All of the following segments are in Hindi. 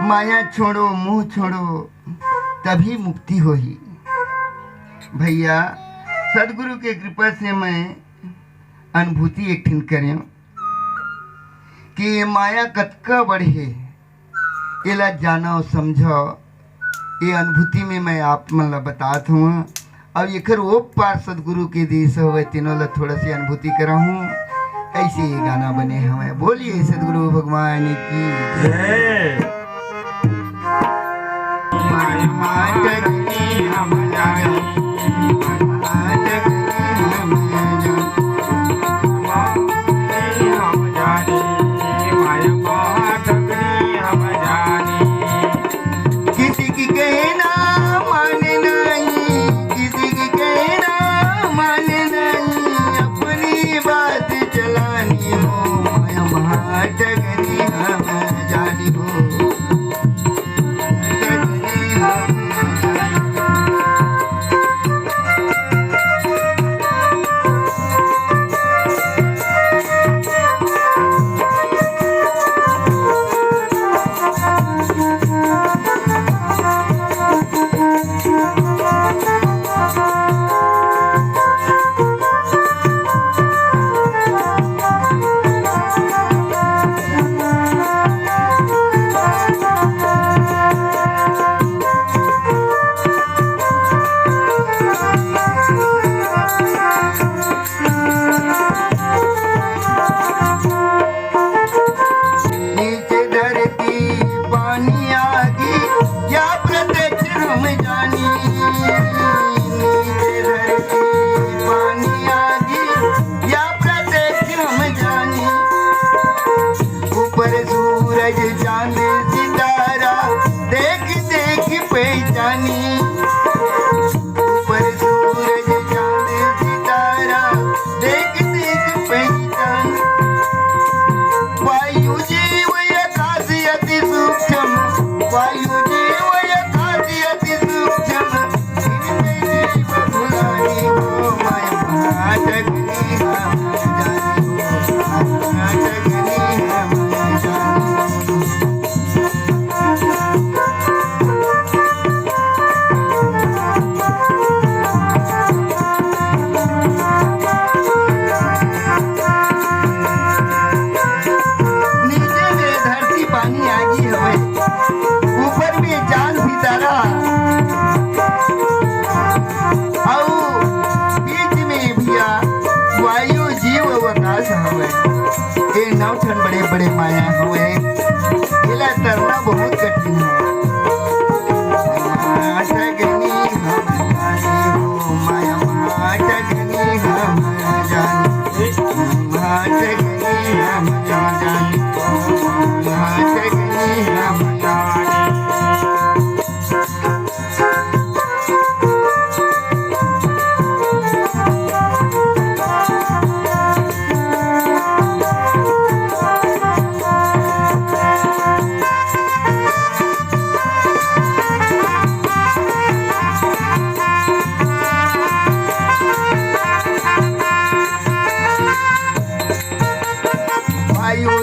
माया छोड़ो मुंह छोड़ो तभी मुक्ति होगी। भैया सदगुरु के कृपा से मैं अनुभूति एक ठिन करें कि ये माया कतका बढ़े एला जानो समझो। ये अनुभूति में मैं आप मन ला बतात हूँ और एकर वो पार सदगुरु के देश हुए तीनों ला थोड़ा सी अनुभूति करा हूँ। ऐसे ये गाना बने हमें। बोलिए सदगुरु भगवान की जय। बड़े बड़े माया हुए इला तरना बहुत कठिन है।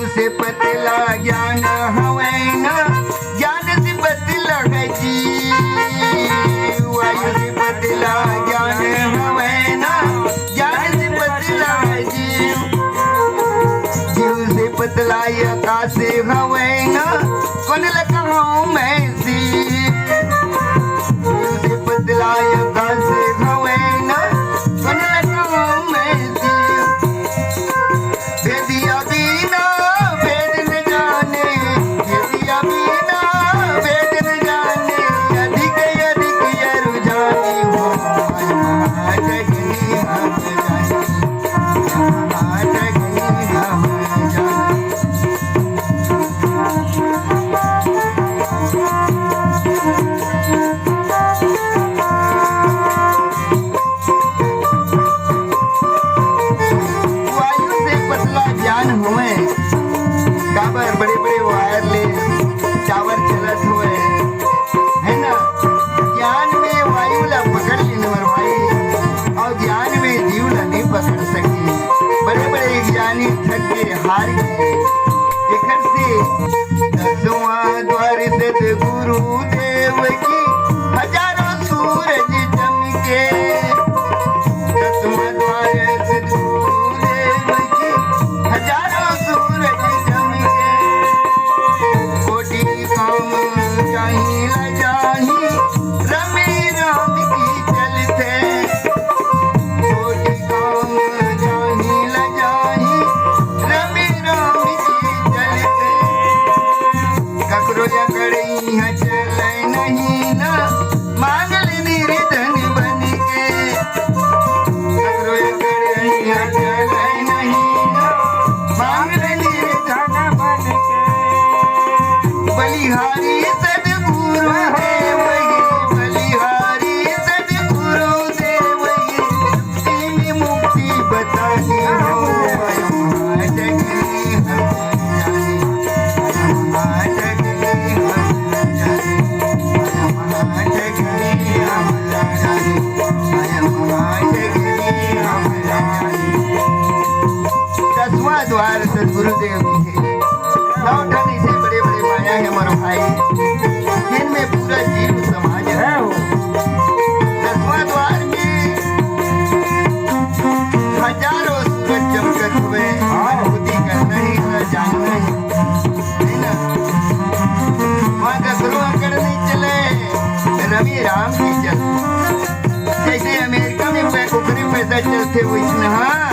से पतला ज्ञान हवे ना, ज्ञान से पतला है जी। वायु से पतला ज्ञान हवे ना, ज्ञान से पतला है जी। जीव से पतला आकाश से हवे ना, कौन लगाऊं मैं सी। जीव से पतला आकाश से हवे ना, कौन लगाऊं मैं सी। बेदिया बीना हार गए। से दसवां द्वार से सदगुरुदेव की हजारों सूरज चमके। दसवां द्वार सदगुरुदेव की हजारों सूरज चमके। कोटि काम जाहि ल जाहि रमे राम की चलते। कोटि काम जाहि ल जाहि रमे राम की चलते। ककरो जकड़ई चले नहीं ना मांगल निर्धन बन के। ककरो जकड़ई चले नहीं ना मांगल निर्धन बन के। बलिहारी सदगुरुदेव बलिहारी सदगुरुदेव मुक्ति मुक्ति बतानी हो। जगनी हम जानी जगनी हम जानी जगनी हम जानी जगनी हम जानी। दसवां द्वार सदगुरुदेव की है। लौटने से बड़े बड़े माया है मरो भाई, जिनमें पूरा जीव समाज है। दसवां द्वार में हजारों सूरज चमकत हुए अनुभूति करना ही ना जानना ही है ना। वहाँ ककरो अकड़ नहीं चले रवि राम की चल। जैसे अमेरिका में उखरी पैसा चलते वैसे हाँ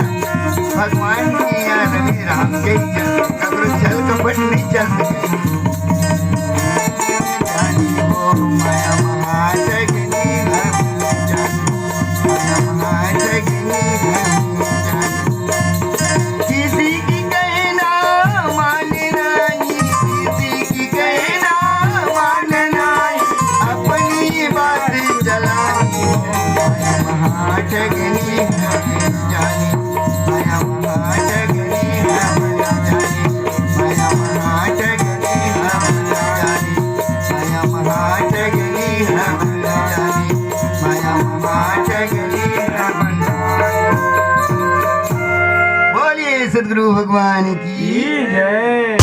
भगवान की यहाँ रवि राम के ही चल। ककरो छल कपट नहीं चल सके। जानी हो माया महाजगनी हम जानी माया महाजगनी हम जानी। किसी की कहना मानना ही किसी की कहना मानना ही अपनी बात जलानी है। माया महाजगनी हम जानी माया महाजगनी हम जानी माया महाजगनी हम जानी माया महाजगनी हम जानी माया महाजगनी हम जानी। बोलिए सदगुरु भगवान की जय।